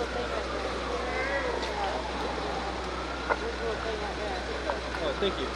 Oh, thank you.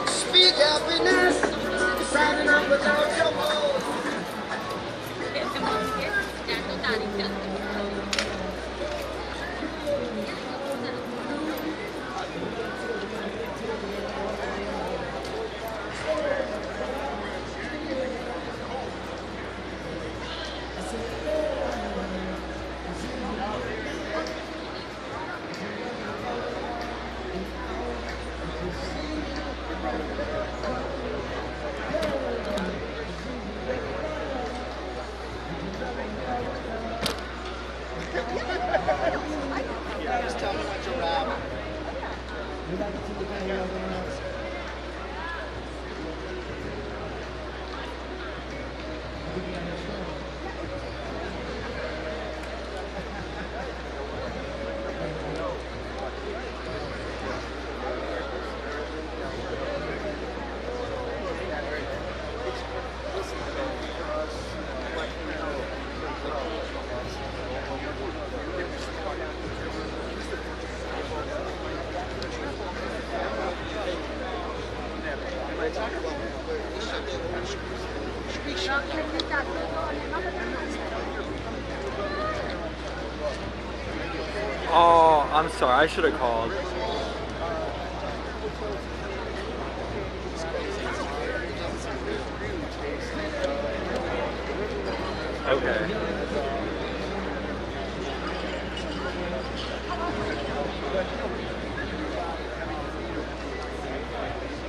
Speak happiness, signing up without your vote. Just tell me what you're rapping. Oh, I'm sorry. I should have called. Okay.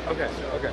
Okay, okay.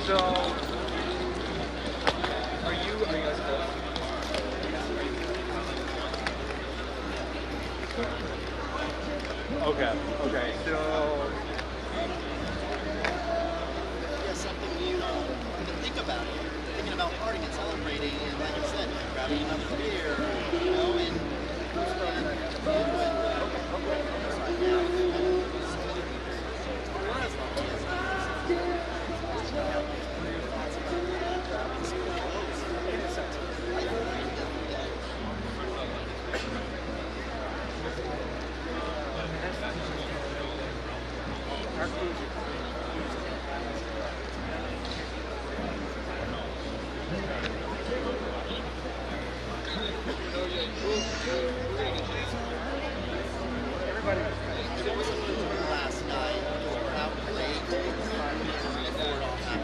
So, are you guys close? Okay, okay, so... Yeah, something you can think about. Thinking about partying and celebrating, and like I said, grabbing another beer, you know, and Last night, we were out late before it all happened.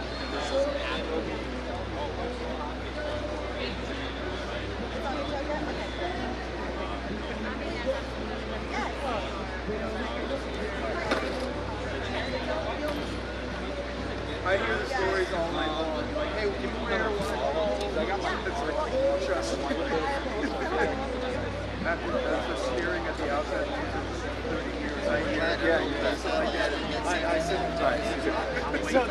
I hear the stories all night long. Like, hey, can you wear one? I got my kids like trust. After staring at the outside for 30 years, I hear I sympathize. So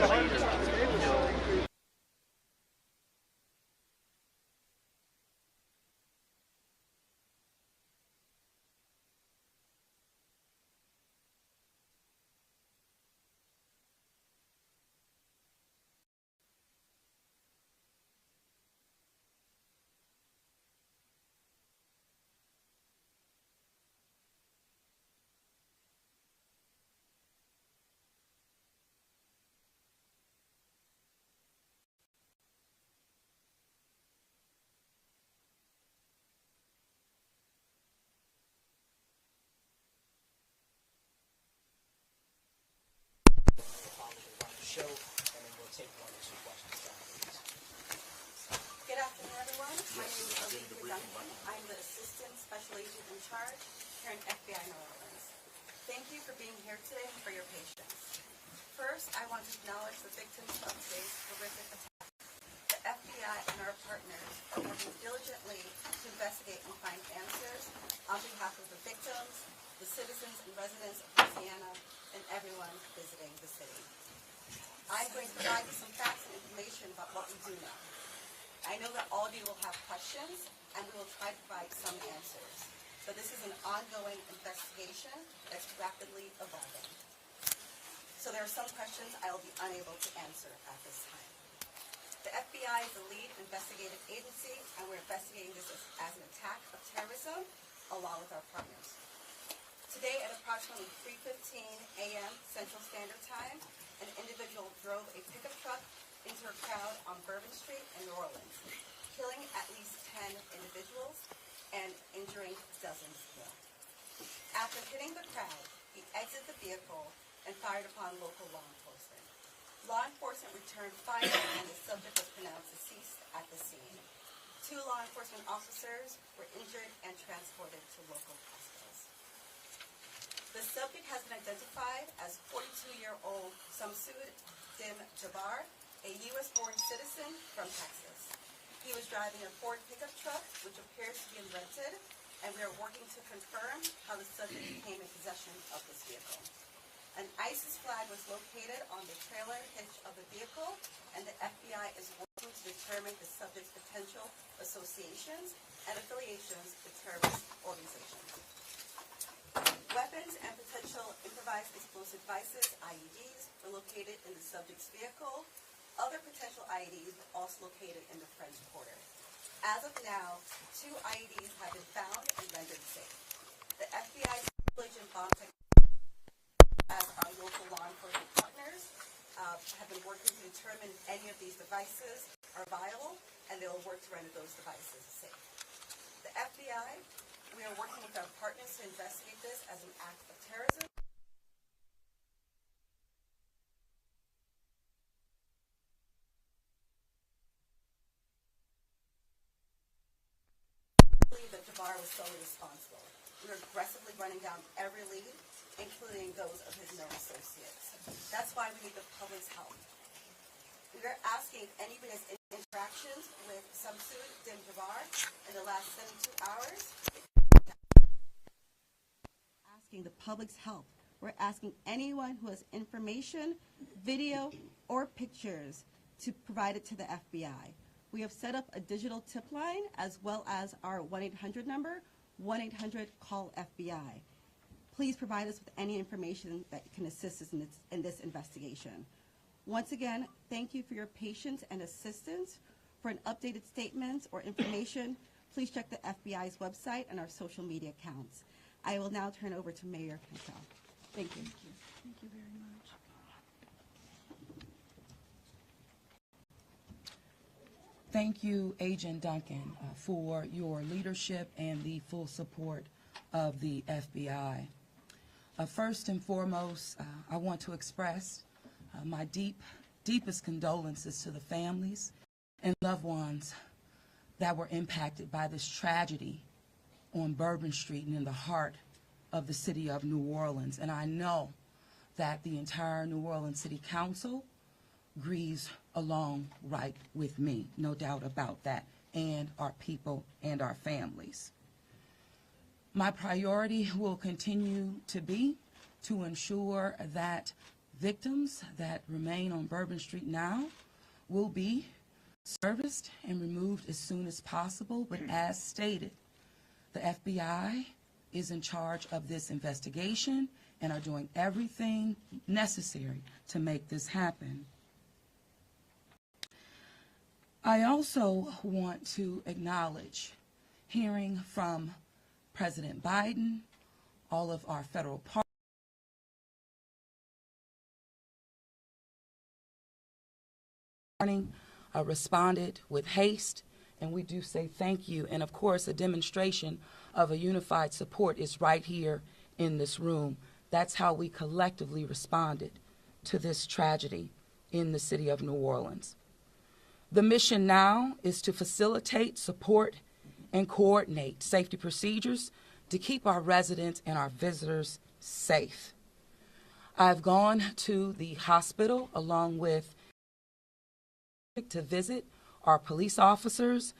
the show, and then we'll take one or two questions down. Good afternoon, everyone. My name is Olivia Duncan. I'm the Assistant Special Agent in charge here in FBI New Orleans. Thank you for being here today and for your patience. First, I want to acknowledge the victims of today's horrific attack. The FBI and our partners are working diligently to investigate and find answers on behalf of the victims, the citizens and residents of Louisiana, and everyone visiting the city. I'm going to provide you some facts and information about what we do know. I know that all of you will have questions, and we will try to provide some answers. But this is an ongoing investigation that's rapidly evolving. So there are some questions I will be unable to answer at this time. The FBI is the lead investigative agency, and we're investigating this as an attack of terrorism, along with our partners. Today at approximately 3:15 a.m. Central Standard Time, an individual drove a pickup truck into a crowd on Bourbon Street in New Orleans, killing at least 10 individuals and injuring dozens more. After hitting the crowd, he exited the vehicle and fired upon local law enforcement. Law enforcement returned fire and the subject was pronounced deceased at the scene. 2 law enforcement officers were injured and transported to local hospitals. The subject has been identified as 42-year-old Samsud Dim Jabbar, a U.S.-born citizen from Texas. He was driving a Ford pickup truck, which appears to be rented, and we are working to confirm how the subject came in possession of this vehicle. An ISIS flag was located on the trailer hitch of the vehicle, and the FBI is working to determine the subject's potential associations and affiliations with terrorist organizations. Weapons and potential improvised explosive devices, IEDs, were located in the subject's vehicle. Other potential IEDs were also located in the French Quarter. As of now, 2 IEDs have been found and rendered safe. The FBI's diligent bomb technology, as our local law enforcement partners, have been working to determine if any of these devices are viable, and they will work to render those devices safe. The FBI, we are working with our partners to investigate this as an act of terrorism. I believe that Jabbar was solely responsible. We are aggressively running down every lead, including those of his known associates. That's why we need the public's help. We are asking if anybody has any interactions with Samsud Dim Jabbar in the last 72 hours. Asking the public's help. We're asking anyone who has information, video, or pictures to provide it to the FBI. We have set up a digital tip line as well as our 1-800 number, 1-800-CALL-FBI. Please provide us with any information that can assist us in this investigation. Once again, thank you for your patience and assistance. For an updated statement or information, please check the FBI's website and our social media accounts. I will now turn over to Mayor Cantrell. Thank you. Thank you very much. Thank you, Agent Duncan, for your leadership and the full support of the FBI. First and foremost, I want to express my deepest condolences to the families and loved ones that were impacted by this tragedy on Bourbon Street and in the heart of the city of New Orleans. And I know that the entire New Orleans City Council grieves along right with me, no doubt about that, and our people and our families. My priority will continue to be to ensure that victims that remain on Bourbon Street now will be serviced and removed as soon as possible. But as stated, the FBI is in charge of this investigation and are doing everything necessary to make this happen. I also want to acknowledge hearing from President Biden, all of our federal partners, responded with haste, and we do say thank you. And of course, a demonstration of a unified support is right here in this room. That's how we collectively responded to this tragedy in the city of New Orleans. The mission now is to facilitate, support, and coordinate safety procedures to keep our residents and our visitors safe. I've gone to the hospital along with to visit our police officers,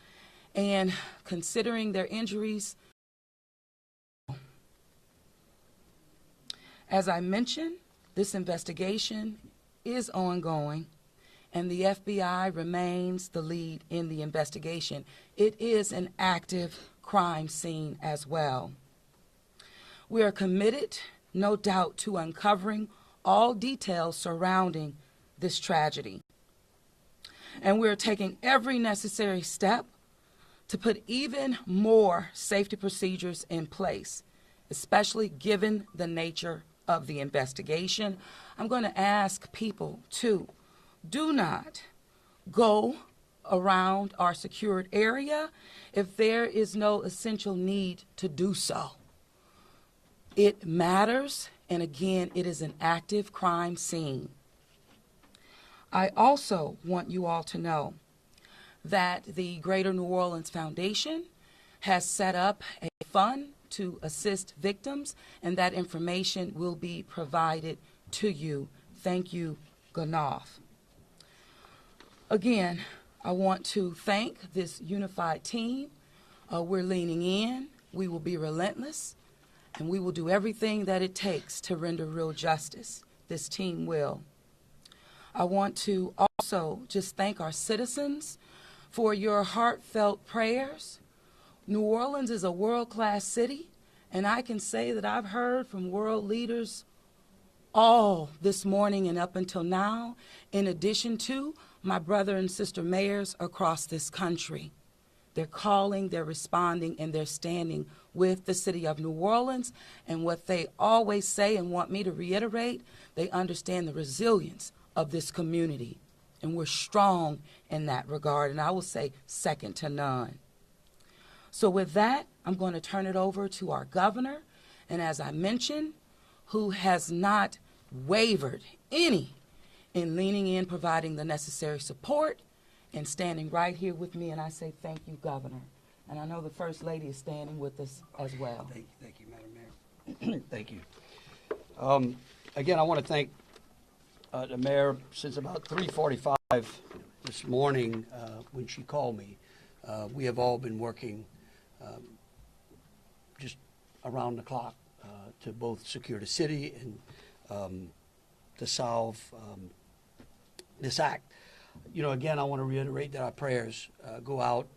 and considering their injuries, as I mentioned, this investigation is ongoing, and the FBI remains the lead in the investigation. It is an active crime scene as well. We are committed, no doubt, to uncovering all details surrounding this tragedy. And we're taking every necessary step to put even more safety procedures in place, especially given the nature of the investigation. I'm going to ask people to do not go around our secured area if there is no essential need to do so. It matters, and again, it is an active crime scene. I also want you all to know that the Greater New Orleans Foundation has set up a fund to assist victims, and that information will be provided to you. Thank you, Ganoff. Again, I want to thank this unified team. We're leaning in. We will be relentless, and we will do everything that it takes to render real justice. This team will. I want to also just thank our citizens for your heartfelt prayers. New Orleans is a world-class city, and I can say that I've heard from world leaders all this morning and up until now, in addition to my brother and sister mayors across this country. They're calling, they're responding, and they're standing with the city of New Orleans. And what they always say and want me to reiterate, they understand the resilience of this community, and we're strong in that regard, and I will say second to none. So with that, I'm going to turn it over to our governor, and as I mentioned, who has not wavered any in leaning in, providing the necessary support, and standing right here with me, and I say thank you, Governor. And I know the First Lady is standing with us as well. Thank you, Madam Mayor. Thank you. Again, I want to thank the mayor. Since about 3:45 this morning, when she called me, we have all been working just around the clock to both secure the city and to solve this act. You know, again, I want to reiterate that our prayers go out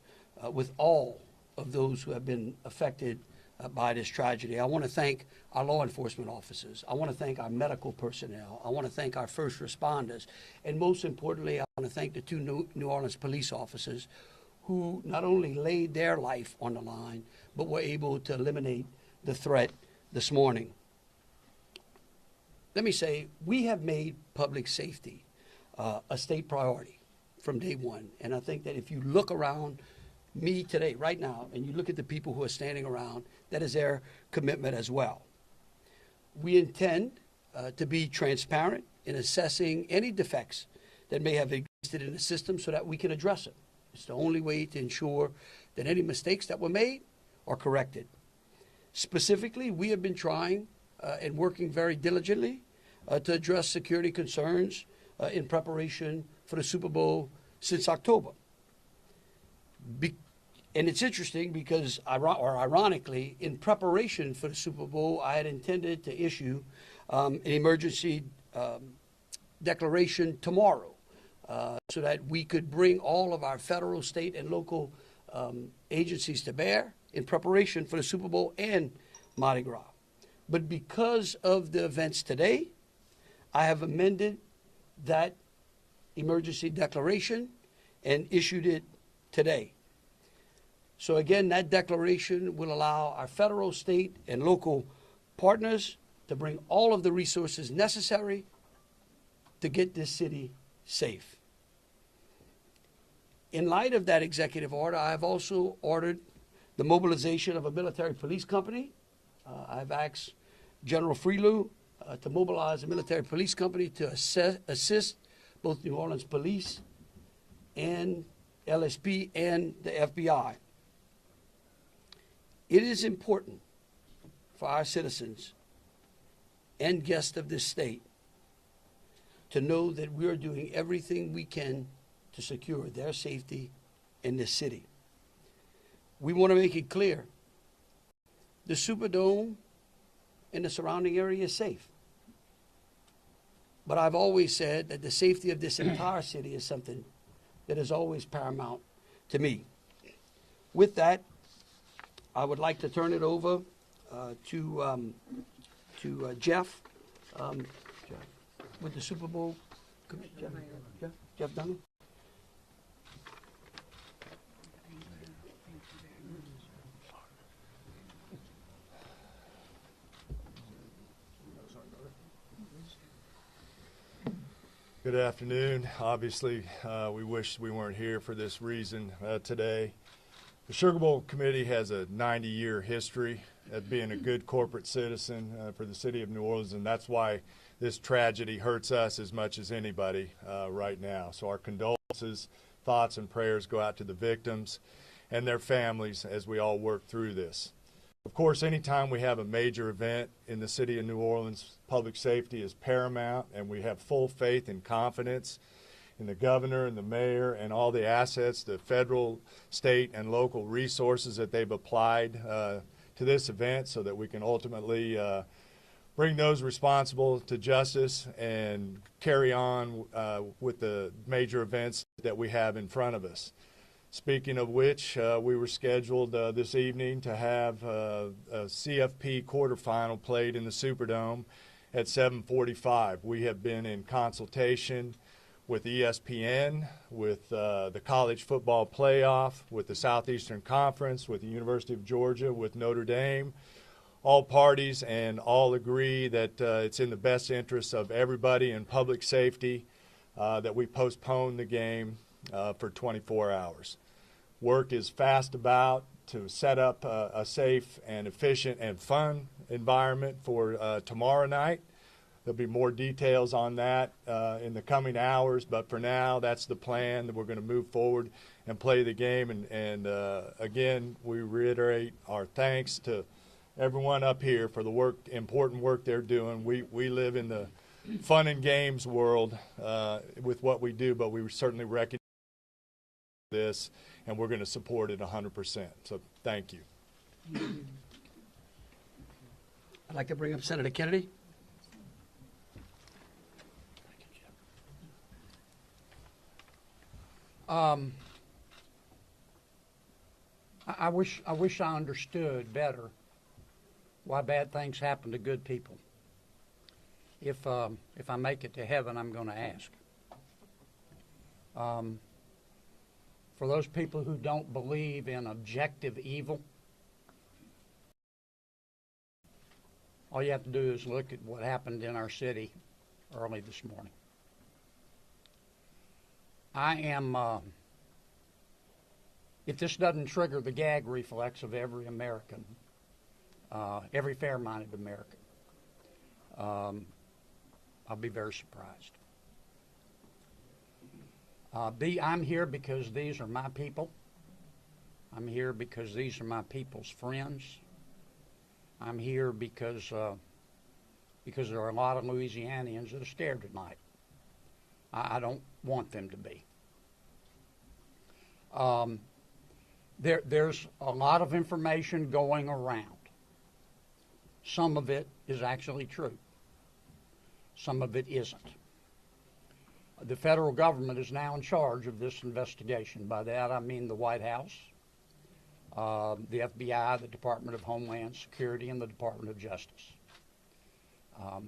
with all of those who have been affected by this tragedy. I want to thank our law enforcement officers. I want to thank our medical personnel. I want to thank our first responders. And most importantly, I want to thank the two New Orleans police officers who not only laid their life on the line, but were able to eliminate the threat this morning. let me say, we have made public safety a state priority from day one. And I think that if you look around me today, right now, and you look at the people who are standing around, that is their commitment as well. We intend to be transparent in assessing any defects that may have existed in the system so that we can address it. It's the only way to ensure that any mistakes that were made are corrected. Specifically, we have been trying and working very diligently to address security concerns in preparation for the Super Bowl since October. And it's interesting because, ironically, in preparation for the Super Bowl, I had intended to issue an emergency declaration tomorrow so that we could bring all of our federal, state, and local agencies to bear in preparation for the Super Bowl and Mardi Gras. But because of the events today, I have amended that emergency declaration and issued it today. So again, that declaration will allow our federal, state, and local partners to bring all of the resources necessary to get this city safe. In light of that executive order, I have also ordered the mobilization of a military police company. I've asked General Freelou to mobilize a military police company to assist both New Orleans Police and LSP and the FBI. It is important for our citizens and guests of this state to know that we are doing everything we can to secure their safety in this city. We want to make it clear, the Superdome and the surrounding area is safe. But I've always said that the safety of this entire city is something that is always paramount to me. With that, I would like to turn it over to Jeff with the Super Bowl. Jeff Dunn. Good afternoon. Obviously, we wish we weren't here for this reason today. The Sugar Bowl Committee has a 90-year history of being a good corporate citizen for the city of New Orleans, and that's why this tragedy hurts us as much as anybody right now. So our condolences, thoughts, and prayers go out to the victims and their families as we all work through this. Of course, anytime we have a major event in the city of New Orleans, public safety is paramount, and we have full faith and confidence in the governor and the mayor and all the assets, the federal, state, and local resources that they've applied to this event so that we can ultimately bring those responsible to justice and carry on with the major events that we have in front of us. Speaking of which, we were scheduled this evening to have a CFP quarterfinal played in the Superdome at 7:45. We have been in consultation with ESPN, with the College Football Playoff, with the Southeastern Conference, with the University of Georgia, with Notre Dame, all parties, and all agree that it's in the best interest of everybody in public safety that we postpone the game for 24 hours. Work is fast about to set up a safe and efficient and fun environment for tomorrow night. There'll be more details on that in the coming hours, but for now, that's the plan, that we're going to move forward and play the game. And again, we reiterate our thanks to everyone up here for the important work they're doing. We live in the fun and games world with what we do, but we certainly recognize this, and we're going to support it 100%. So thank you. I'd like to bring up Senator Kennedy. I wish I understood better why bad things happen to good people. If I make it to heaven, I'm going to ask. For those people who don't believe in objective evil, All you have to do is look at what happened in our city early this morning. I am, if this doesn't trigger the gag reflex of every American, every fair-minded American, I'll be very surprised. I'm here because these are my people. I'm here because these are my people's friends. I'm here because there are a lot of Louisianians that are scared tonight. I don't want them to be. There's a lot of information going around. Some of it is actually true. Some of it isn't. The federal government is now in charge of this investigation. By that I mean the White House, the FBI, the Department of Homeland Security, and the Department of Justice. I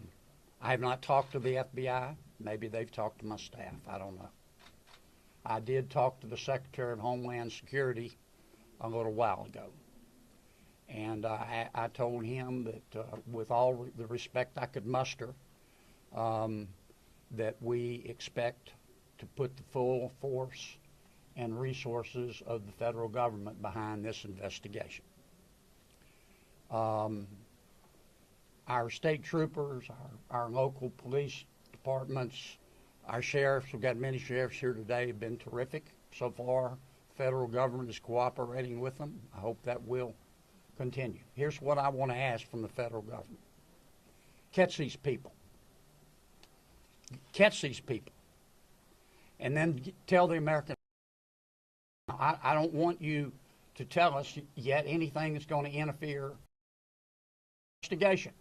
have not talked to the FBI. Maybe they've talked to my staff. I don't know. I did talk to the Secretary of Homeland Security a little while ago. And I told him that with all the respect I could muster, that we expect to put the full force and resources of the federal government behind this investigation. Our state troopers, our local police departments, our sheriffs, we've got many sheriffs here today, have been terrific so far. The federal government is cooperating with them. I hope that will continue. Here's what I want to ask from the federal government. Catch these people. Catch these people. And then tell the American, I don't want you to tell us yet anything that's going to interfere in the investigation.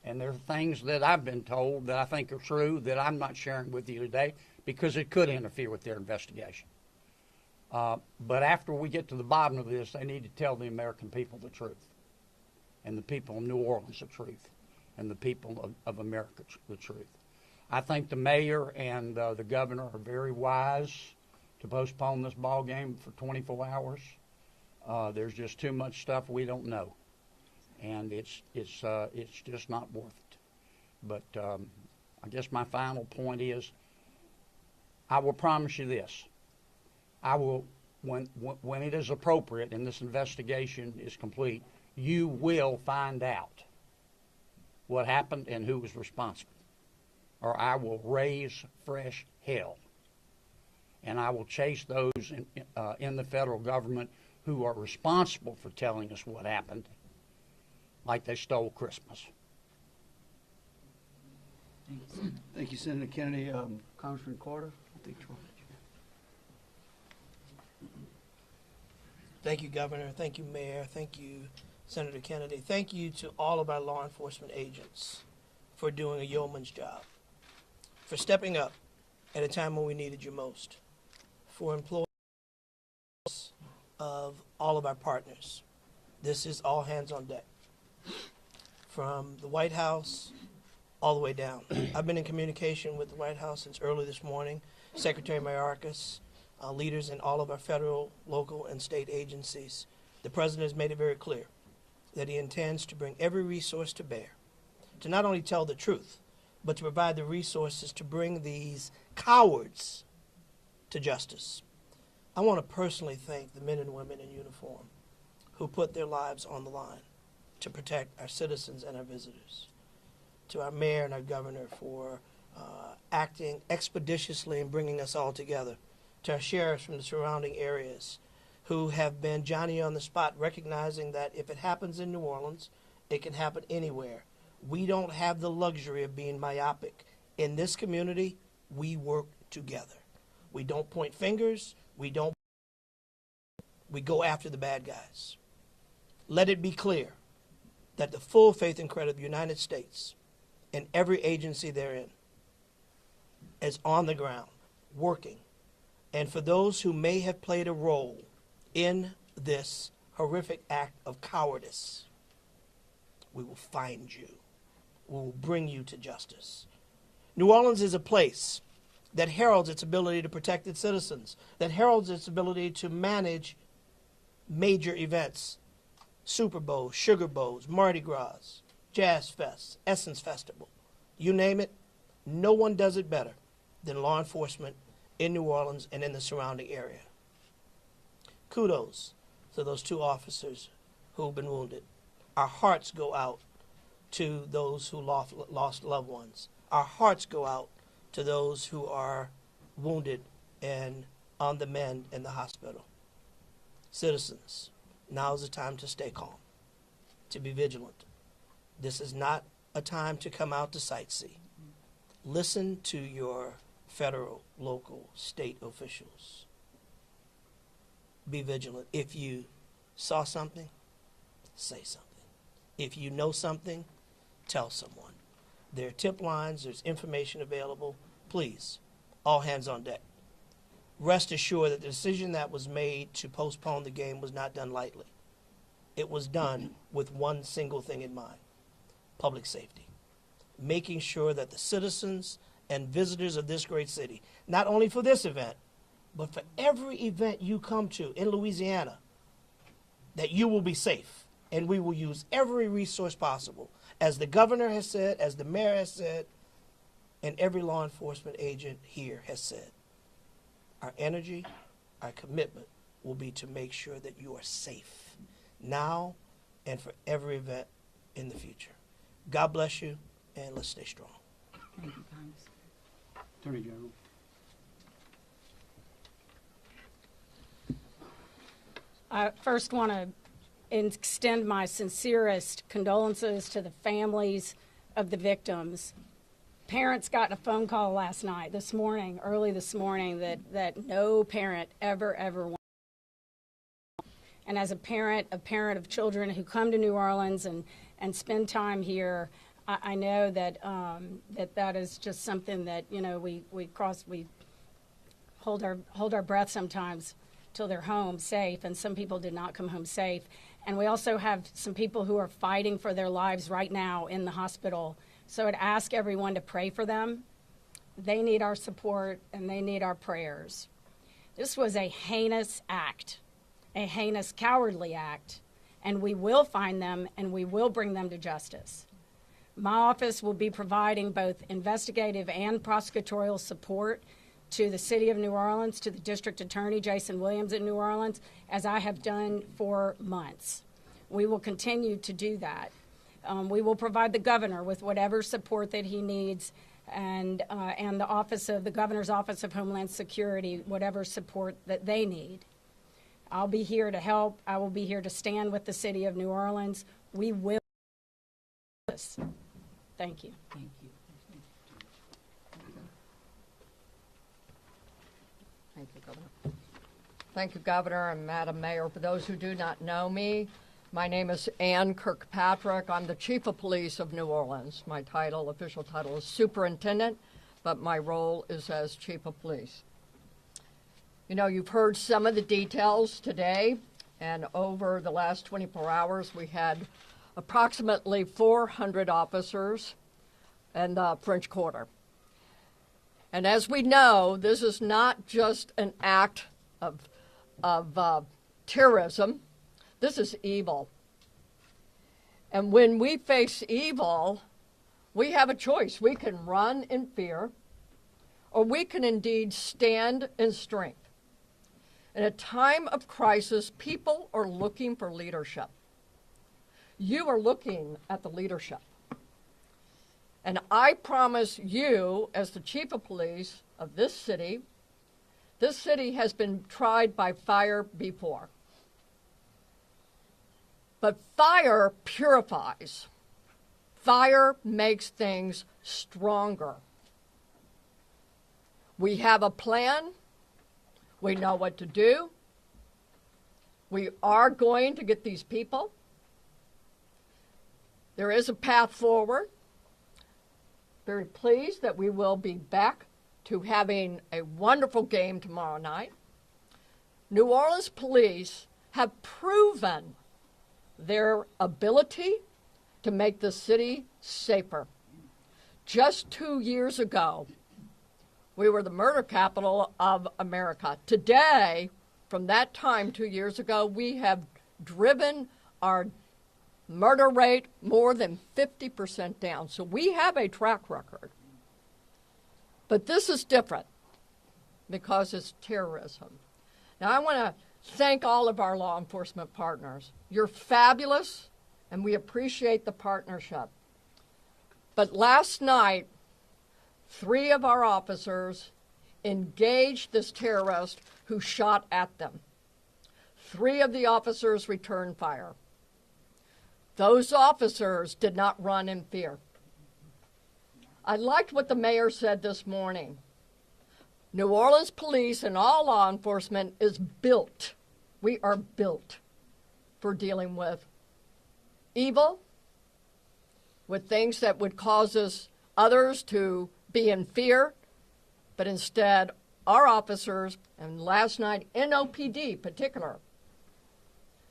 And there are things that I've been told that I think are true that I'm not sharing with you today because it could interfere with their investigation. But after we get to the bottom of this, they need to tell the American people the truth, and the people of New Orleans the truth, and the people of America the truth. I think the mayor and the governor are very wise to postpone this ball game for 24 hours. There's just too much stuff we don't know, and it's just not worth it. But I guess my final point is, I will promise you this: I will, when it is appropriate and this investigation is complete, you will find out what happened and who was responsible, or I will raise fresh hell. And I will chase those in the federal government who are responsible for telling us what happened, like they stole Christmas. Thank you, Senator Kennedy. Congressman Carter, I think Troy. Thank you, Governor. Thank you, Mayor. Thank you, Senator Kennedy. Thank you to all of our law enforcement agents for doing a yeoman's job, for stepping up at a time when we needed you most, for employees of all of our partners. This is all hands on deck, from the White House all the way down. I've been in communication with the White House since early this morning. Secretary Mayorkas, leaders in all of our federal, local, and state agencies. The President has made it very clear that he intends to bring every resource to bear to not only tell the truth, but to provide the resources to bring these cowards to justice. I want to personally thank the men and women in uniform who put their lives on the line to protect our citizens and our visitors. To our mayor and our governor for acting expeditiously and bringing us all together. To our sheriffs from the surrounding areas who have been Johnny on the spot, recognizing that if it happens in New Orleans, it can happen anywhere. We don't have the luxury of being myopic. In this community, we work together. We don't point fingers. We go after the bad guys. Let it be clear that the full faith and credit of the United States and every agency therein is on the ground, working. And for those who may have played a role in this horrific act of cowardice, we will find you. We will bring you to justice. New Orleans is a place that heralds its ability to protect its citizens, that heralds its ability to manage major events, Super Bowls, Sugar Bowls, Mardi Gras, Jazz Fest, Essence Festival, you name it, no one does it better than law enforcement in New Orleans and in the surrounding area. Kudos to those 2 officers who've been wounded. Our hearts go out to those who lost loved ones. Our hearts go out to those who are wounded and on the mend in the hospital. Citizens, now is the time to stay calm, to be vigilant. This is not a time to come out to sightsee. Listen to your federal, local, state officials. Be vigilant. If you saw something, say something. If you know something, tell someone. There are tip lines, there's information available. Please, all hands on deck. Rest assured that the decision that was made to postpone the game was not done lightly. It was done with one single thing in mind: public safety. Making sure that the citizens and visitors of this great city, not only for this event, but for every event you come to in Louisiana, that you will be safe. And we will use every resource possible, as the governor has said, as the mayor has said, and every law enforcement agent here has said. Our energy, our commitment will be to make sure that you are safe now and for every event in the future. God bless you, and let's stay strong. Thank you, Congress. Attorney General. I first want to extend my sincerest condolences to the families of the victims. Parents got a phone call early this morning, that no parent ever wants. And as a parent of children who come to New Orleans and spend time here, I know that that is just something that, you know, we hold our breath sometimes till they're home safe, and some people did not come home safe. And we also have some people who are fighting for their lives right now in the hospital. So I'd ask everyone to pray for them. They need our support and they need our prayers. This was a heinous act, a heinous, cowardly act, and we will find them and we will bring them to justice. My office will be providing both investigative and prosecutorial support to the City of New Orleans, to the District Attorney, Jason Williams in New Orleans, as I have done for months. We will continue to do that. We will provide the governor with whatever support that he needs, and the Governor's Office of Homeland Security, whatever support that they need. I'll be here to help. I will be here to stand with the City of New Orleans. We will do this. Thank you. Thank you. Thank you, Governor. Thank you, Governor and Madam Mayor. For those who do not know me, my name is Ann Kirkpatrick. I'm the Chief of Police of New Orleans. My official title is Superintendent, but my role is as Chief of Police. You know, you've heard some of the details today, and over the last 24 hours, we had approximately 400 officers in the French Quarter. And as we know, this is not just an act of terrorism. This is evil. And when we face evil, we have a choice. We can run in fear, or we can indeed stand in strength. In a time of crisis, people are looking for leadership. You are looking at the leadership. And I promise you, as the Chief of Police of this city has been tried by fire before. But fire purifies. Fire makes things stronger. We have a plan. We know what to do. We are going to get these people. There is a path forward. Very pleased that we will be back to having a wonderful game tomorrow night. New Orleans police have proven their ability to make the city safer. Just 2 years ago, we were the murder capital of America. Today, from that time 2 years ago, we have driven our Murder rate more than 50% down. So we have a track record. But this is different because it's terrorism. Now, I want to thank all of our law enforcement partners. You're fabulous, and we appreciate the partnership. But last night, 3 of our officers engaged this terrorist who shot at them. 3 of the officers returned fire. Those officers did not run in fear. I liked what the mayor said this morning. New Orleans police and all law enforcement is built. We are built for dealing with evil, with things that would cause others to be in fear, but instead our officers, and last night NOPD particular,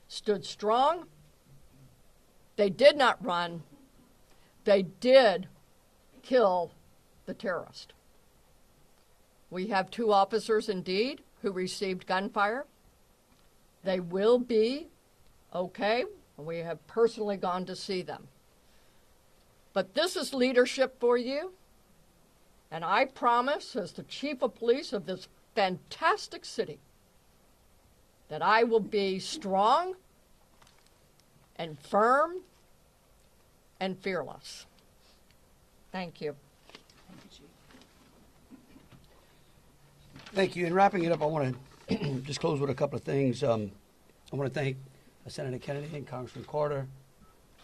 stood strong. They did not run. They did kill the terrorist. We have 2 officers indeed who received gunfire. They will be okay. We have personally gone to see them. But this is leadership for you. And I promise, as the chief of police of this fantastic city, that I will be strong and firm and fearless. Thank you. Thank you. In wrapping it up, I want to just close with a couple of things. I want to thank Senator Kennedy and Congressman Carter.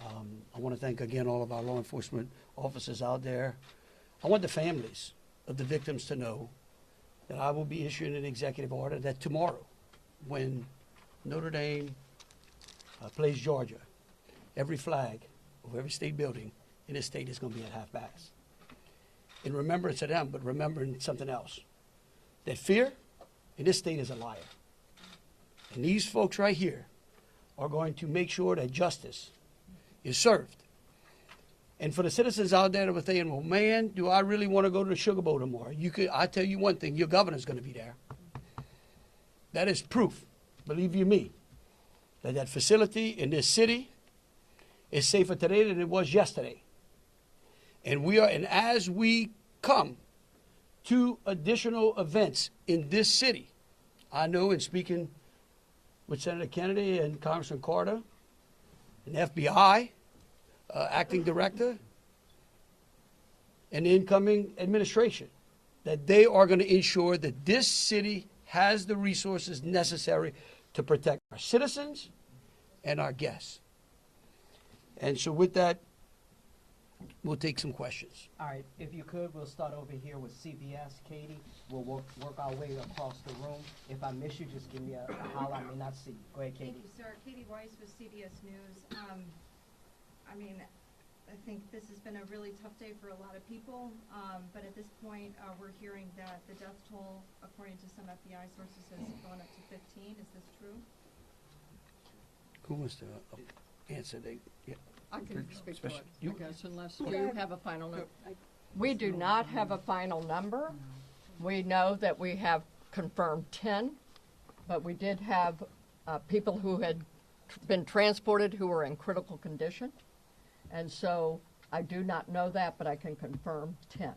I want to thank again all of our law enforcement officers out there. I want the families of the victims to know that I will be issuing an executive order that tomorrow, when Notre Dame plays Georgia, every flag of every state building in this state is going to be at half-mast. In remembrance of them, but remembering something else. That fear in this state is a liar. And these folks right here are going to make sure that justice is served. And for the citizens out there that were saying, well, man, do I really want to go to the Sugar Bowl tomorrow? I tell you one thing, your governor's going to be there. That is proof, believe you me, that that facility in this city is safer today than it was yesterday. And as we come to additional events in this city, I know in speaking with Senator Kennedy and Congressman Carter, and FBI, acting director, and the incoming administration, that they are going to ensure that this city has the resources necessary to protect our citizens and our guests. And so with that, we'll take some questions. All right, if you could, we'll start over here with CBS. Katie, we'll work our way across the room. If I miss you, just give me a holler. I may not see you. Go ahead, Katie. Thank you, sir. Katie Weiss with CBS News. I mean, I think this has been a really tough day for a lot of people, but at this point, we're hearing that the death toll, according to some FBI sources, has gone up to 15. Is this true? Who wants to answer? I can speak to it, I guess, unless you have a final number. We do not have a final number. We know that we have confirmed 10, but we did have people who had been transported who were in critical condition. And so I do not know that, but I can confirm 10.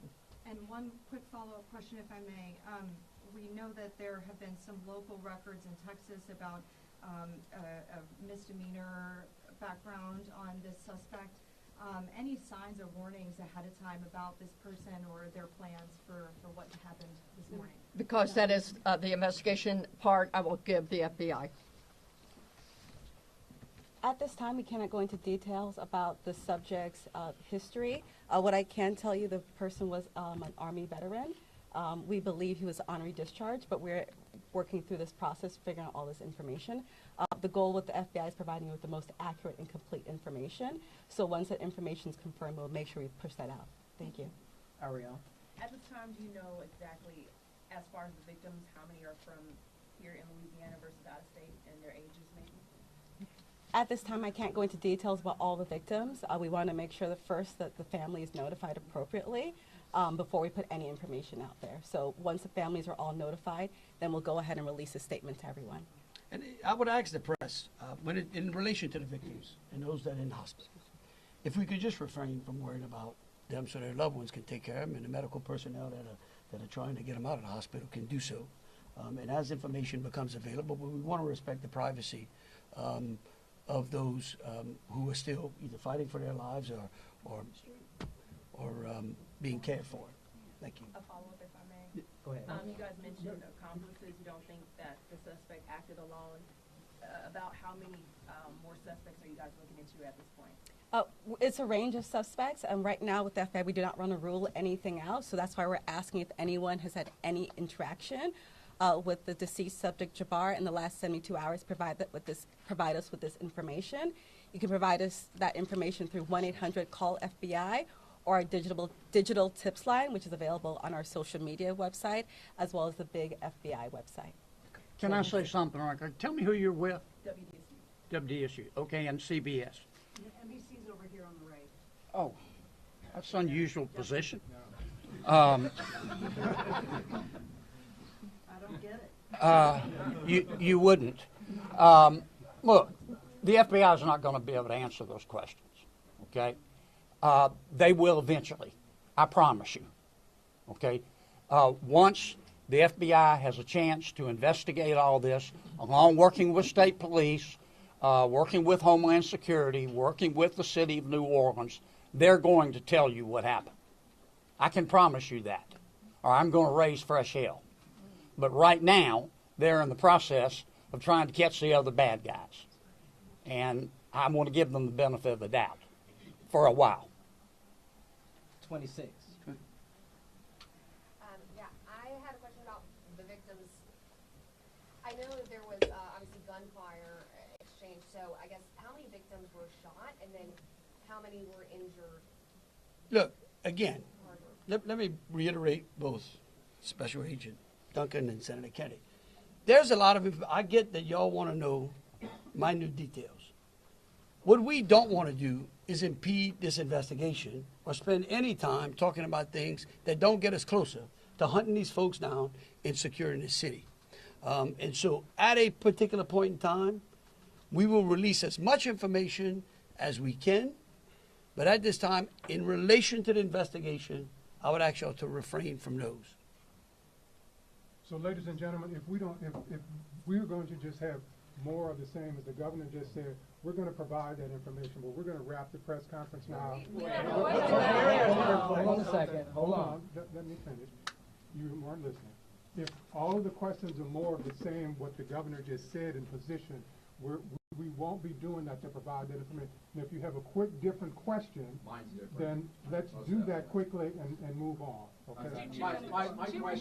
And one quick follow-up question, if I may. We know that there have been some local records in Texas about a misdemeanor background on this suspect. Any signs or warnings ahead of time about this person or their plans for what happened this morning? Because that is the investigation part, I will give the FBI. At this time, we cannot go into details about the subject's history. What I can tell you, the person was an Army veteran. We believe he was honorary discharge, but we're working through this process, figuring out all this information. The goal with the FBI is providing you with the most accurate and complete information. So once that information is confirmed, we'll make sure we push that out. Thank you. Ariel. At this time, do you know exactly, as far as the victims, how many are from here in Louisiana versus out of state, and their ages maybe? At this time, I can't go into details about all the victims. We want to make sure that the family is notified appropriately before we put any information out there. So once the families are all notified, then we'll go ahead and release a statement to everyone. And I would ask the press, in relation to the victims and those that are in hospitals, if we could just refrain from worrying about them so their loved ones can take care of them, and the medical personnel that are trying to get them out of the hospital can do so. And as information becomes available, but we want to respect the privacy of those who are still either fighting for their lives or being cared for. Thank you. A follow-up, if I may. Go ahead. You guys mentioned accomplices. You don't think that the suspect acted alone. About how many more suspects are you guys looking into at this point? It's a range of suspects, and right now with the FBI, we do not want to rule anything out, so that's why we're asking if anyone has had any interaction with the deceased subject Jabbar in the last 72 hours, provide us with this information. You can provide us that information through 1-800-CALL-FBI or our digital tips line, which is available on our social media website, as well as the big FBI website. Can I say something, Riker? Tell me who you're with. WDCA. WDSU. Okay, and CBS. NBC's over here on the right. Oh, that's an unusual position. I don't get it. You wouldn't. Look, the FBI is not going to be able to answer those questions, okay? They will eventually, I promise you, okay? Once the FBI has a chance to investigate all this, along working with state police, working with Homeland Security, working with the city of New Orleans, they're going to tell you what happened. I can promise you that, or I'm going to raise fresh hell. But right now, they're in the process of trying to catch the other bad guys. And I want to give them the benefit of the doubt for a while. 26. Yeah, I had a question about the victims. I know that there was obviously gunfire exchange, so I guess how many victims were shot and then how many were injured? Look, again, let me reiterate both Special Agent Duncan and Senator Kennedy. There's a lot of, I get that y'all want to know minute details. What we don't want to do is impede this investigation or spend any time talking about things that don't get us closer to hunting these folks down and securing the city. And so at a particular point in time, we will release as much information as we can. But at this time, in relation to the investigation, I would ask y'all to refrain from those. So, ladies and gentlemen, if we're going to just have more of the same as the governor just said, we're going to provide that information, but we're going to wrap the press conference now. Hold on a second. Hold on. Let me finish. You weren't listening. If all of the questions are more of the same, what the governor just said in position, we won't be doing that to provide that information. And if you have a quick, different question, then let's do that quickly and move on. Okay. My question. You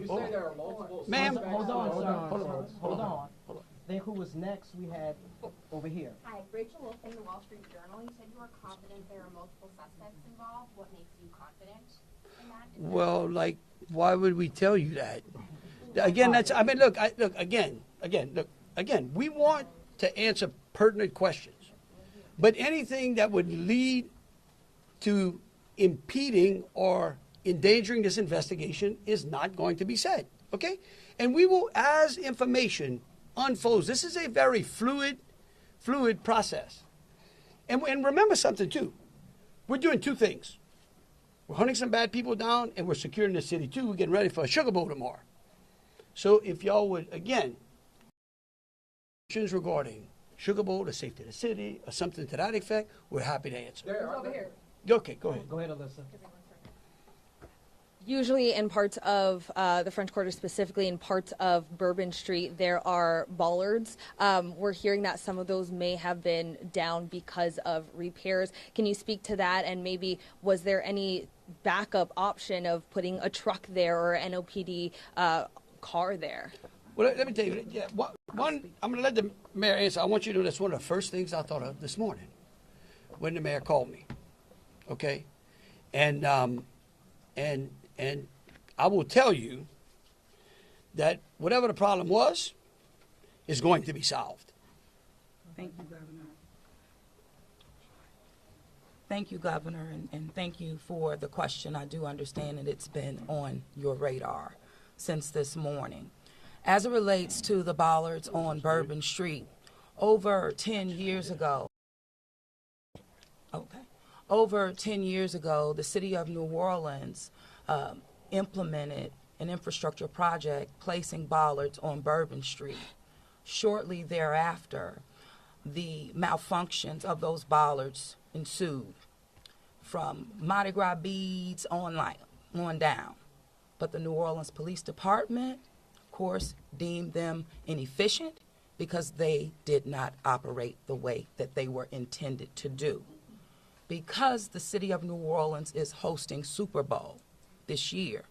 say there are multiple. Ma'am. Hold on, sir. Hold on. Then who was next? We had over here. Hi, Rachel Wolf from the Wall Street Journal. You said you were confident there are multiple suspects involved. What makes you confident in that? Well, like, why would we tell you that? Again, that's, I mean, look, again, we want to answer pertinent questions. But anything that would lead to impeding or endangering this investigation is not going to be said, okay? And we will, as information unfolds, this is a very fluid process. And remember something, too. We're doing two things. We're hunting some bad people down, and we're securing the city, too. We're getting ready for a Sugar Bowl tomorrow. So if y'all would, again, questions regarding Sugar Bowl, the safety of the city, or something to that effect, we're happy to answer. It's over here. Okay, go ahead. Go ahead, Alyssa. Usually in parts of the French Quarter, specifically in parts of Bourbon Street, there are bollards. We're hearing that some of those may have been down because of repairs. Can you speak to that? And maybe was there any backup option of putting a truck there or an NOPD car there? Well, let me tell you, yeah, one, I'm going to let the mayor answer. I want you to know that's one of the first things I thought of this morning when the mayor called me, okay? And I will tell you that whatever the problem was is going to be solved. Thank you, Governor. Thank you, Governor, and thank you for the question. I do understand that it's been on your radar since this morning. As it relates to the bollards on Bourbon Street, over 10 years ago, the city of New Orleans implemented an infrastructure project placing bollards on Bourbon Street. Shortly thereafter, the malfunctions of those bollards ensued, from Mardi Gras beads on down. But the New Orleans Police Department, of course, deemed them inefficient because they did not operate the way that they were intended to do. Because the city of New Orleans is hosting Super Bowl this year,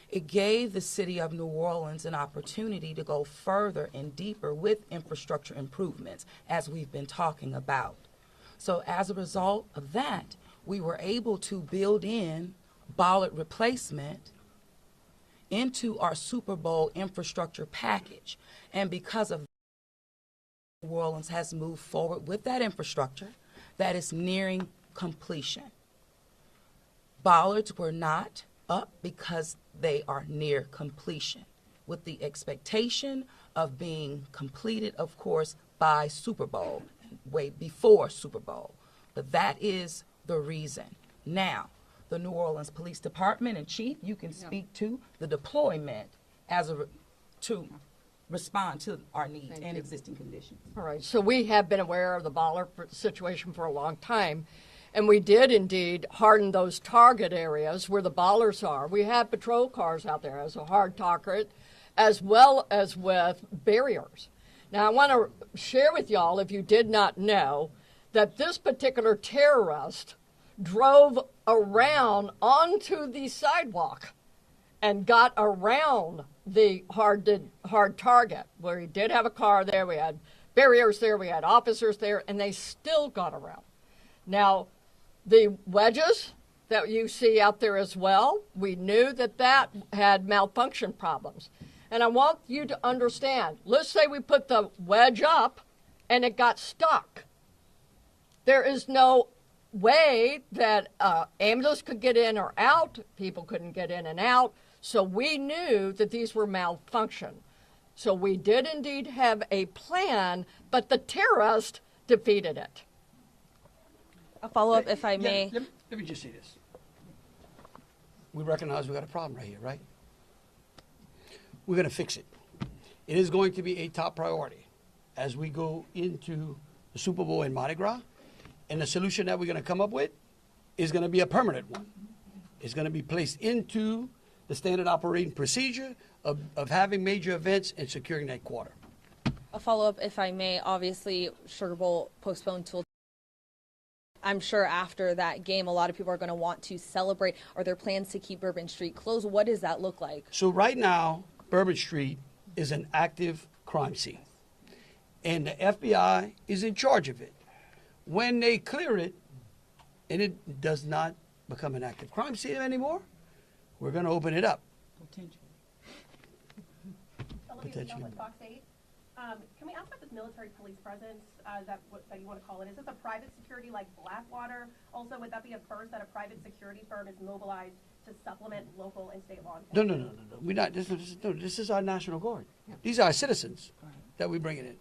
it gave the city of New Orleans an opportunity to go further and deeper with infrastructure improvements, as we've been talking about. So as a result of that, we were able to build in bollard replacement into our Super Bowl infrastructure package. And because of that, New Orleans has moved forward with that infrastructure that is nearing completion. Bollards were not up because they are near completion, with the expectation of being completed, of course, by Super Bowl, way before Super Bowl. But that is the reason. Now, the New Orleans Police Department, and Chief, you can speak to the deployment to respond to our needs and existing conditions. All right, so we have been aware of the bollard situation for a long time, and we did indeed harden those target areas where the bollards are. We have patrol cars out there as a hard target, as well as with barriers. Now, I want to share with y'all, if you did not know, that this particular terrorist drove around onto the sidewalk and got around the hard target, where he did have a car there, we had barriers there, we had officers there, and they still got around. Now, the wedges that you see out there as well, we knew that that had malfunction problems. And I want you to understand, let's say we put the wedge up and it got stuck. There is no way that ambulance could get in or out, people couldn't get in and out, so we knew that these were malfunction. So we did indeed have a plan, but the terrorist defeated it. A follow-up, if I may. Let me just say this. We recognize we got a problem right here, right? We're going to fix it. It is going to be a top priority as we go into the Super Bowl and Mardi Gras. And the solution that we're going to come up with is going to be a permanent one. It's going to be placed into the standard operating procedure of having major events and securing that quarter. A follow-up, if I may. Obviously, Sugar Bowl postponed till. I'm sure after that game, a lot of people are going to want to celebrate. Are there plans to keep Bourbon Street closed? What does that look like? So right now, Bourbon Street is an active crime scene, and the FBI is in charge of it. When they clear it, and it does not become an active crime scene anymore, we're going to open it up. Potentially. Fox 8. Can we ask about this military police presence that you want to call it? Is this a private security like Blackwater? Also, would that be a first that a private security firm is mobilized to supplement local and state law enforcement? No. We're not. This is our National Guard. These are our citizens that we're bringing in.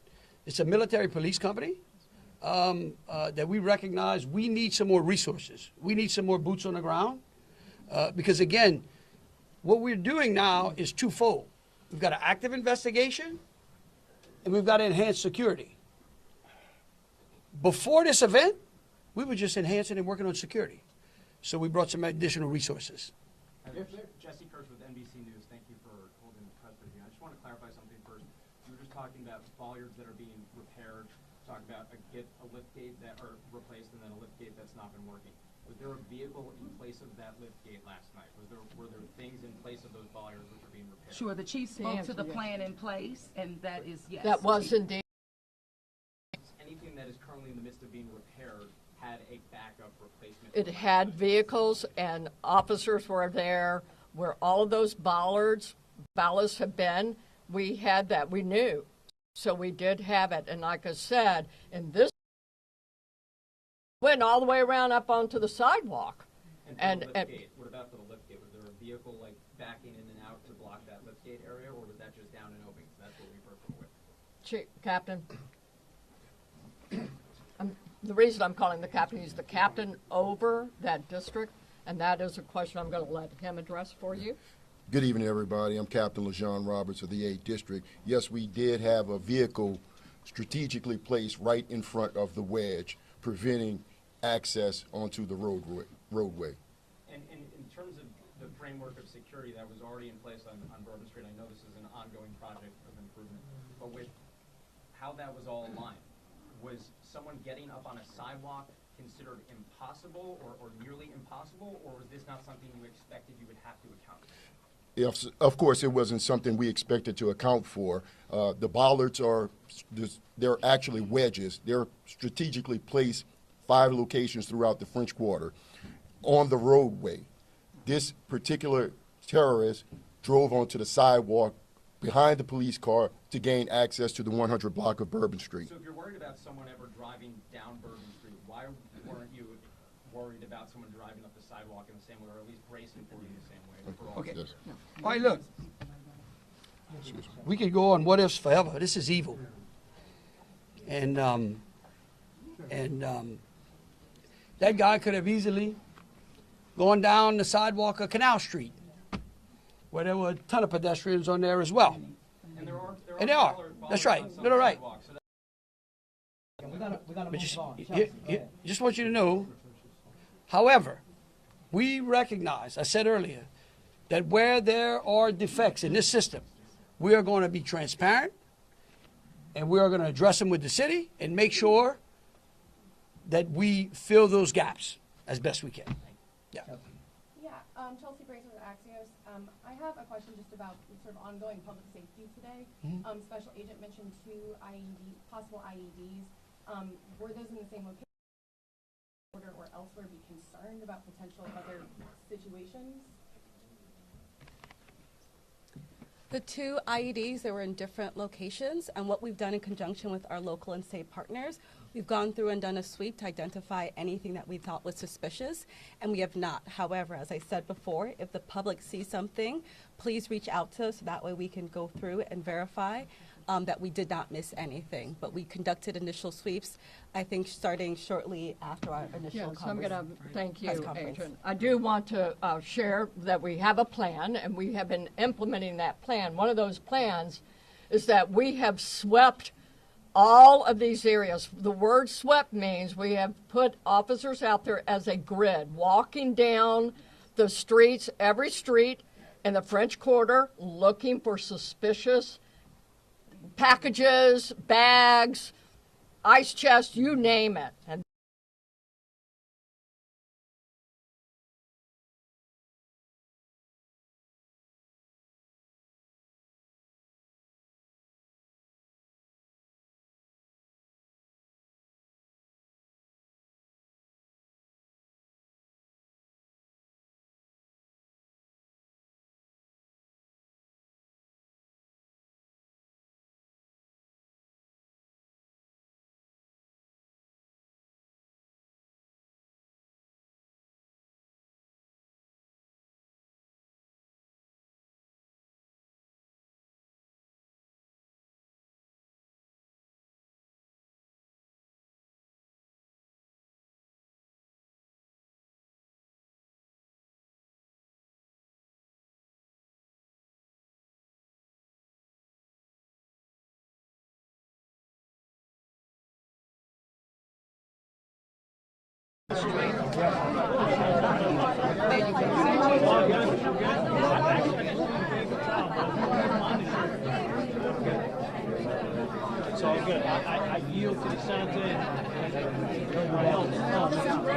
It's a military police company that we recognize we need some more resources. We need some more boots on the ground because, again, what we're doing now is twofold. We've got an active investigation and we've got to enhance security. Before this event, we were just enhancing and working on security. So we brought some additional resources. Jesse Kurtz with NBC News. Thank you for holding the press briefing. I just want to clarify something first. You were just talking about bollards that are being repaired, talking about a lift gate that are replaced and then a lift gate that's not been working. Was there a vehicle in place of that lift gate last night? Were there things in place of those bollards which are being repaired? Sure, the chief spoke to the plan in place, and that is yes. That was indeed. Anything that is currently in the midst of being repaired had a backup replacement? It had vehicles and officers were there where all of those ballasts have been. We had that. We knew. So we did have it. And like I said, in this went all the way around up onto the sidewalk. And what about for the lift gate? Was there a vehicle like backing in and out to block that liftgate area, or was that just down and open? 'Cause that's what we've heard from Chief, Captain. The reason I'm calling the captain, he's the captain over that district, and that is a question I'm going to let him address for you. Good evening, everybody. I'm Captain LaJean Roberts of the 8th District. Yes, we did have a vehicle strategically placed right in front of the wedge, preventing access onto the roadway. And in terms of the framework of security that was already in place on Bourbon Street, I know this is an ongoing project of improvement, but with how that was all aligned, was someone getting up on a sidewalk considered impossible or nearly impossible, or was this not something you expected you would have to account for? Yes, of course, it wasn't something we expected to account for. The bollards they're actually wedges. They're strategically placed 5 locations throughout the French Quarter on the roadway. This particular terrorist drove onto the sidewalk behind the police car to gain access to the 100 block of Bourbon Street. So if you're worried about someone ever driving down Bourbon Street, why weren't you worried about someone driving up the sidewalk in the same way, or at least bracing for you in the same way? For all Okay. Yes. All right, look. We could go on what ifs forever. This is evil. And that guy could have easily gone down the sidewalk of Canal Street, where there were a ton of pedestrians on there as well. And there are. That's right. They're right. We gotta But move just, on. just want you to know, however, we recognize, I said earlier, that where there are defects in this system, we are going to be transparent, and we are going to address them with the city and make sure that we fill those gaps as best we can. Yeah. Chelsea Brace with Axios. I have a question just about sort of ongoing public safety today. Special Agent mentioned 2 possible IEDs. Were those in the same location or elsewhere? Be concerned about potential other situations? The 2 IEDs, they were in different locations, and what we've done in conjunction with our local and state partners, we've gone through and done a sweep to identify anything that we thought was suspicious, and we have not. However, as I said before, if the public sees something, please reach out to us so that way we can go through and verify that we did not miss anything. But we conducted initial sweeps, I think, starting shortly after our initial Yes, I'm going to thank you, press conference. Agent. I do want to share that we have a plan, and we have been implementing that plan. One of those plans is that we have swept all of these areas. The word swept means we have put officers out there as a grid, walking down the streets, every street in the French Quarter, looking for suspicious packages, bags, ice chests, you name it. And It's all good. I yield to the senator.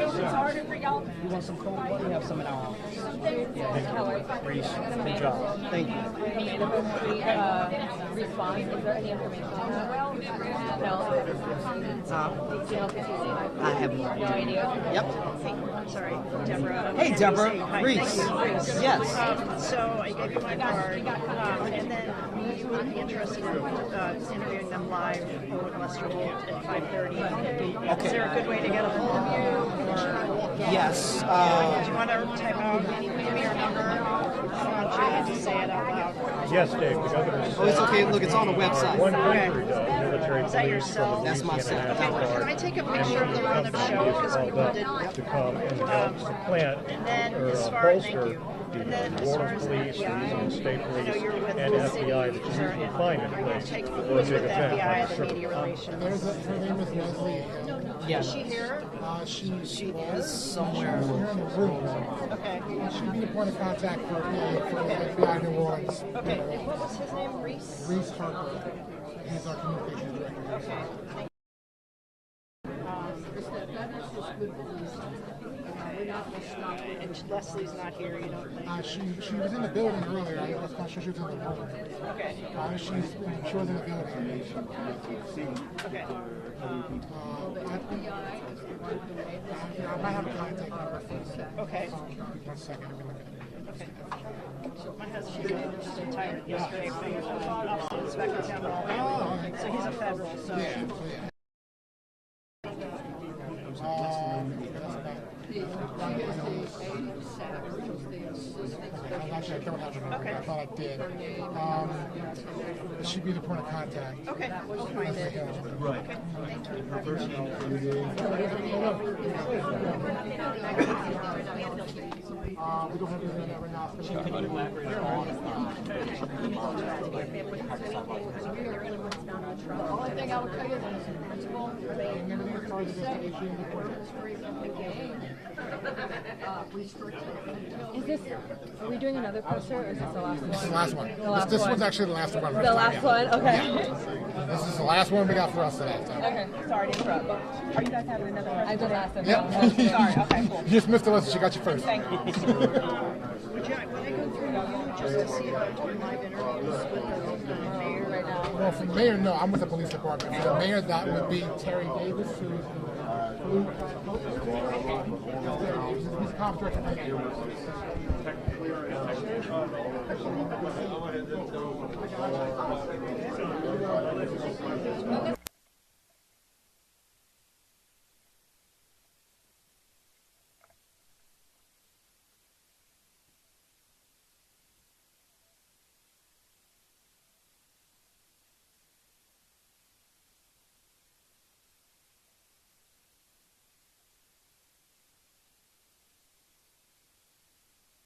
It's harder for y'all. You want some cold water? We have some in our office. Yeah. Reese, good job. Thank you. Response. Is there any information on that? I have no idea. Yep. I'm sorry, Deborah. Hey, Deborah. Hi. Reese. Yes. So I gave you my card, and then you would be interested in interviewing them live with Lester Holt at 5:30. Okay. Is there a good way to get a hold of you? Or, Yes. do you want to type out, give me your number? say it out loud. Yes, Dave, the governor said. Oh, it's okay. Look, it's on the website. One country does, military Is that your police cell? from the That's my cell. Okay, can I take a picture of the run of show because people didn't? to come and help supplant And then or as far as, thank bolster you. the And then New as far Orleans as police, the FBI, Louisiana State I know Police, you're with and the FBI city. that's Is there usually any- find in are you place take for a who's big with event FBI like the Sugar media Bowl. relations? Her name is Leslie. Yeah. Is she here? She She is is? somewhere in the room. Okay. She'd be the point of contact for FBI New Orleans. Okay. And what was his name? Reese? Reese Harper. He's our communications director. Okay. And Leslie's not here, you don't think? She was in the building earlier. I was not sure she was in the room. Okay. She was in the building. Okay. I might have a contact number for you. Okay. 1 second. Let me look at it. Okay. My husband just retired yesterday from Office of Inspector General. So he's a federal, so. Actually, I don't have her number. I thought I did. She'd be the point of contact. Okay, we'll find it. Right. Okay, thank you. We don't have anything right now. She could elaborate on. The only thing I will tell you is, as a principal, Is this, are we doing another poster or is this the last one? This is the last one. The last This one. one's actually the last one. The last one? Okay. This is the last one we got for us today. So. Okay. Sorry to interrupt. Are you guys having another person? I just asked them. Yep. Sorry. Okay, cool. You just missed the list. She got you first. Thank you. Would you, when I go through you, just to see if I'm doing live interviews with the mayor right now? Well, for the mayor, no. I'm with the police department. For the mayor, that would be Terry Davis, who's the he's comp director.